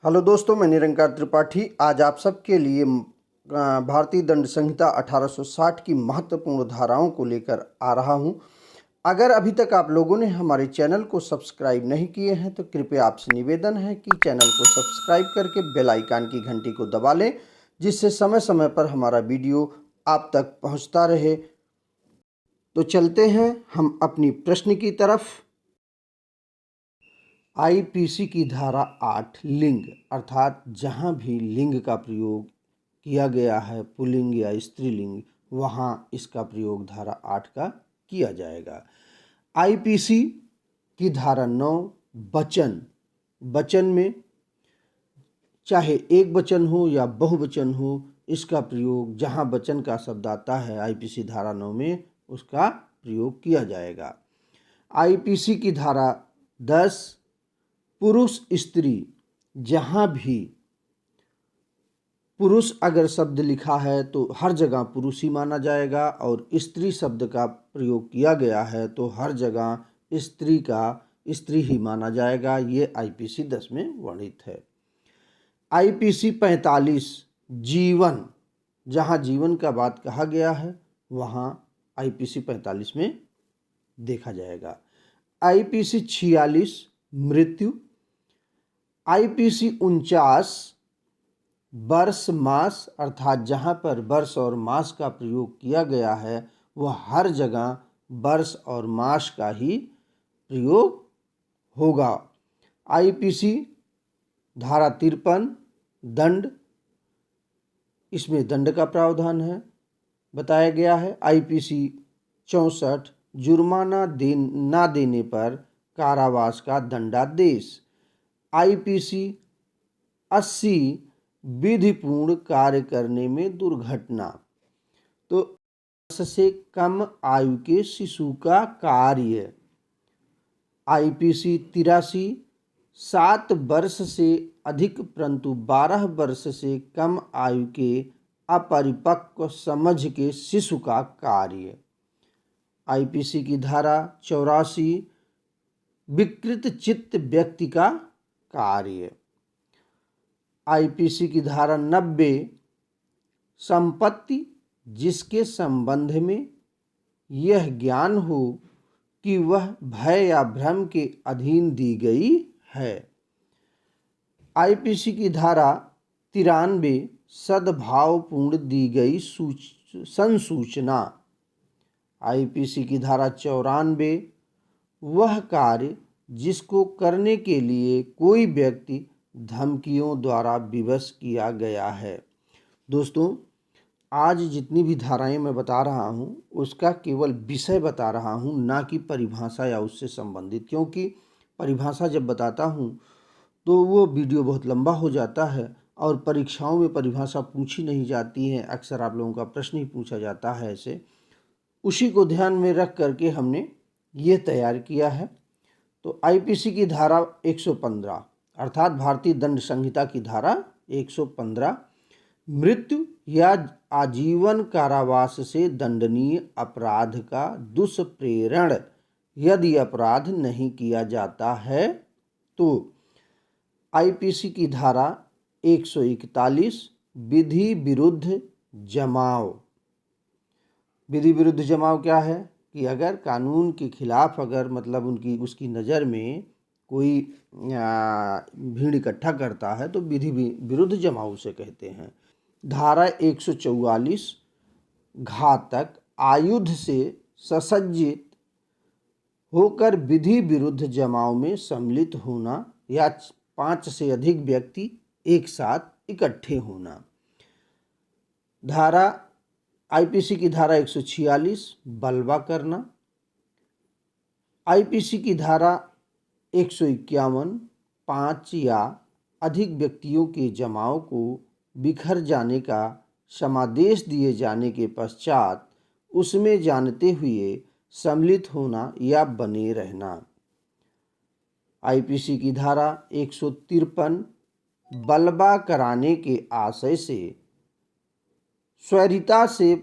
Hello दोस्तों, मैं निरंकार त्रिपाठी आज आप सबके लिए भारतीय दंड संहिता 1860 की महत्वपूर्ण धाराओं को लेकर आ रहा हूं। अगर अभी तक आप लोगों ने हमारे चैनल को सब्सक्राइब नहीं किए हैं तो कृपया आपसे निवेदन है कि चैनल को सब्सक्राइब करके बेल आइकन की घंटी को दबा लें, जिससे समय समय पर हमारा वीडियो आप तक पहुंचता रहे। तो चलते हैं हम अपनी प्रश्न की तरफ। आईपीसी की धारा 8 लिंग अर्थात जहाँ भी लिंग का प्रयोग किया गया है, पुल्लिंग या स्त्रीलिंग, वहाँ इसका प्रयोग धारा 8 का किया जाएगा। आईपीसी की धारा 9 वचन, वचन में चाहे एक वचन हो या बहुवचन हो, इसका प्रयोग जहाँ वचन का शब्द आता है आईपीसी धारा 9 में उसका प्रयोग किया जाएगा। आईपीसी की धारा 10 पुरुष स्त्री, जहाँ भी पुरुष अगर शब्द लिखा है तो हर जगह पुरुष ही माना जाएगा, और स्त्री शब्द का प्रयोग किया गया है तो हर जगह स्त्री का स्त्री ही माना जाएगा। ये आईपीसी 10 में वर्णित है। आईपीसी 45 जीवन, जहाँ जीवन का बात कहा गया है वहाँ आईपीसी 45 में देखा जाएगा। आईपीसी 46 मृत्यु, आईपीसी 49 वर्ष मास, अर्थात जहाँ पर वर्ष और मास का प्रयोग किया गया है वह हर जगह वर्ष और मास का ही प्रयोग होगा। आईपीसी धारा 53 दंड, इसमें दंड का प्रावधान है बताया गया है। आईपीसी 64 जुर्माना ना देने पर कारावास का दंडादेश। आईपीसी 80 विधिपूर्ण कार्य करने में दुर्घटना, तो वर्ष से कम आयु के शिशु का कार्य। आईपीसी 83 7 वर्ष से अधिक परंतु 12 वर्ष से कम आयु के अपरिपक्व समझ के शिशु का कार्य। आईपीसी की धारा 84 विकृत चित्त व्यक्ति का कार्य। आईपीसी की धारा 90 संपत्ति जिसके संबंध में यह ज्ञान हो कि वह भय या भ्रम के अधीन दी गई है। आईपीसी की धारा 93 सद्भावपूर्ण दी गई संसूचना। आईपीसी की धारा 94 वह कार्य जिसको करने के लिए कोई व्यक्ति धमकियों द्वारा विवश किया गया है। दोस्तों, आज जितनी भी धाराएं मैं बता रहा हूं उसका केवल विषय बता रहा हूं, ना कि परिभाषा या उससे संबंधित, क्योंकि परिभाषा जब बताता हूं तो वो वीडियो बहुत लंबा हो जाता है और परीक्षाओं में परिभाषा पूछी नहीं जाती है। अक्सर आप लोगों का प्रश्न ही पूछा जाता है ऐसे। उसी को ध्यान में रख करके हमने ये तैयार किया है। तो आईपीसी की धारा 115 अर्थात भारतीय दंड संहिता की धारा 115 मृत्यु या आजीवन कारावास से दंडनीय अपराध का दुष्प्रेरण यदि अपराध नहीं किया जाता है तो। आईपीसी की धारा 141 विधि विरुद्ध जमाव। विधि विरुद्ध जमाव क्या है कि अगर कानून के खिलाफ अगर मतलब उसकी नज़र में कोई भीड़ इकट्ठा करता है तो विधि विरुद्ध जमाव उसे कहते हैं। धारा 144 घातक आयुध से ससज्जित होकर विधि विरुद्ध जमाव में सम्मिलित होना या 5 से अधिक व्यक्ति एक साथ इकट्ठे होना। आईपीसी की धारा 146 बलवा करना। आईपीसी की धारा 151 5 या अधिक व्यक्तियों के जमाव को बिखर जाने का समादेश दिए जाने के पश्चात उसमें जानते हुए सम्मिलित होना या बने रहना। आईपीसी की धारा 153 बलवा कराने के आशय से स्वैरिता से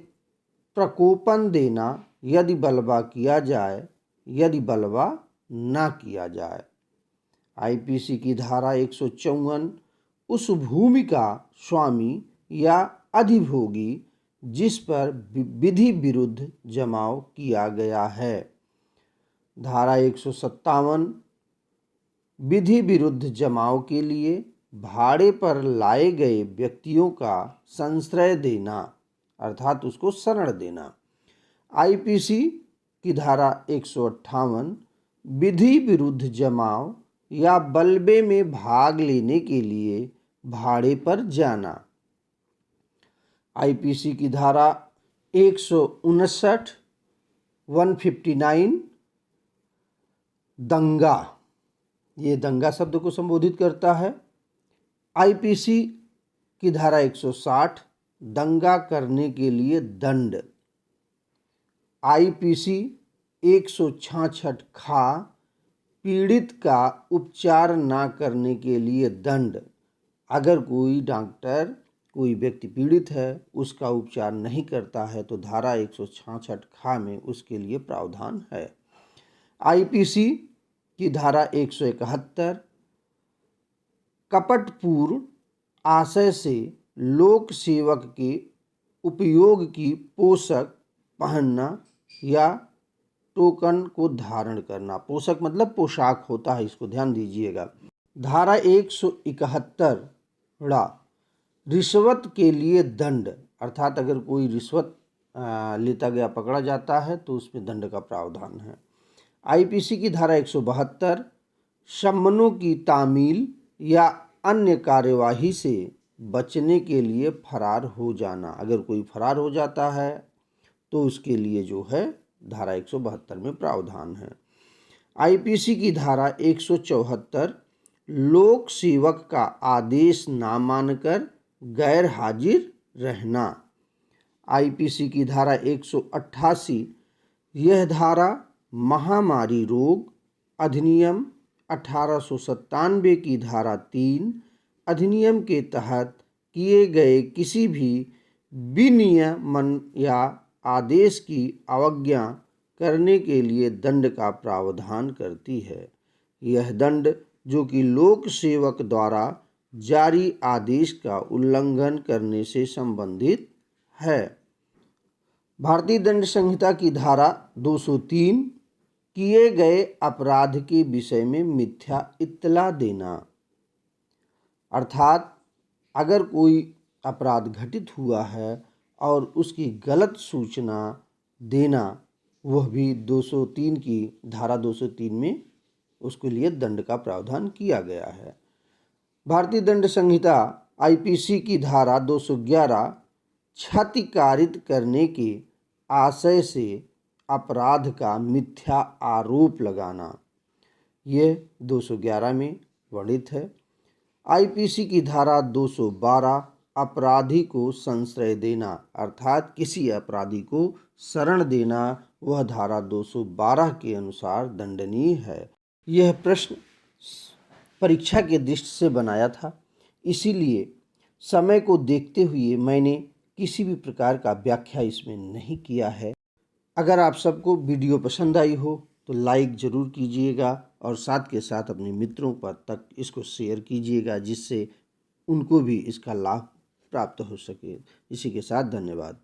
प्रकोपन देना यदि बलवा किया जाए, यदि बलवा ना किया जाए। आईपीसी की धारा 154 उस भूमि का स्वामी या अधिभोगी जिस पर विधि विरुद्ध जमाव किया गया है। धारा 157 विधि विरुद्ध जमाव के लिए भाड़े पर लाए गए व्यक्तियों का संश्रय देना अर्थात उसको शरण देना। आईपीसी की धारा 158 विधि विरुद्ध जमाव या बलबे में भाग लेने के लिए भाड़े पर जाना। आईपीसी की धारा 159 159 दंगा, ये दंगा शब्द को संबोधित करता है। आईपीसी की धारा 160 दंगा करने के लिए दंड। आईपीसी 166 खा पीड़ित का उपचार ना करने के लिए दंड। अगर कोई डॉक्टर कोई व्यक्ति पीड़ित है उसका उपचार नहीं करता है तो धारा 166 खा में उसके लिए प्रावधान है। आईपीसी की धारा 171 कपटपूर्ण आशय से लोक सेवक के उपयोग की पोशाक पहनना या टोकन को धारण करना। पोशाक मतलब पोशाक होता है, इसको ध्यान दीजिएगा। धारा 171 रिश्वत के लिए दंड अर्थात अगर कोई रिश्वत लेता गया पकड़ा जाता है तो उसमें दंड का प्रावधान है। आईपीसी की धारा 172 सम्मनों की तामील या अन्य कार्यवाही से बचने के लिए फरार हो जाना। अगर कोई फरार हो जाता है तो उसके लिए जो है धारा 172 में प्रावधान है। आईपीसी की धारा 174 लोक सेवक का आदेश ना मानकर गैर हाजिर रहना। आईपीसी की धारा 188 यह धारा महामारी रोग अधिनियम 1897 की धारा 3 अधिनियम के तहत किए गए किसी भी विनियमन या आदेश की अवज्ञा करने के लिए दंड का प्रावधान करती है। यह दंड जो कि लोक सेवक द्वारा जारी आदेश का उल्लंघन करने से संबंधित है। भारतीय दंड संहिता की धारा 203 किए गए अपराध के विषय में मिथ्या इत्तला देना अर्थात अगर कोई अपराध घटित हुआ है और उसकी गलत सूचना देना, वह भी 203 की धारा 203 में उसके लिए दंड का प्रावधान किया गया है। भारतीय दंड संहिता आईपीसी की धारा 211 क्षतिकारित करने के आशय से अपराध का मिथ्या आरोप लगाना, यह 211 में वर्णित है। आईपीसी की धारा 212 अपराधी को संश्रय देना अर्थात किसी अपराधी को शरण देना, वह धारा 212 के अनुसार दंडनीय है। यह प्रश्न परीक्षा के दृष्टि से बनाया था, इसीलिए समय को देखते हुए मैंने किसी भी प्रकार का व्याख्या इसमें नहीं किया है। अगर आप सबको वीडियो पसंद आई हो तो लाइक ज़रूर कीजिएगा और साथ के साथ अपने मित्रों पर तक इसको शेयर कीजिएगा जिससे उनको भी इसका लाभ प्राप्त हो सके। इसी के साथ धन्यवाद।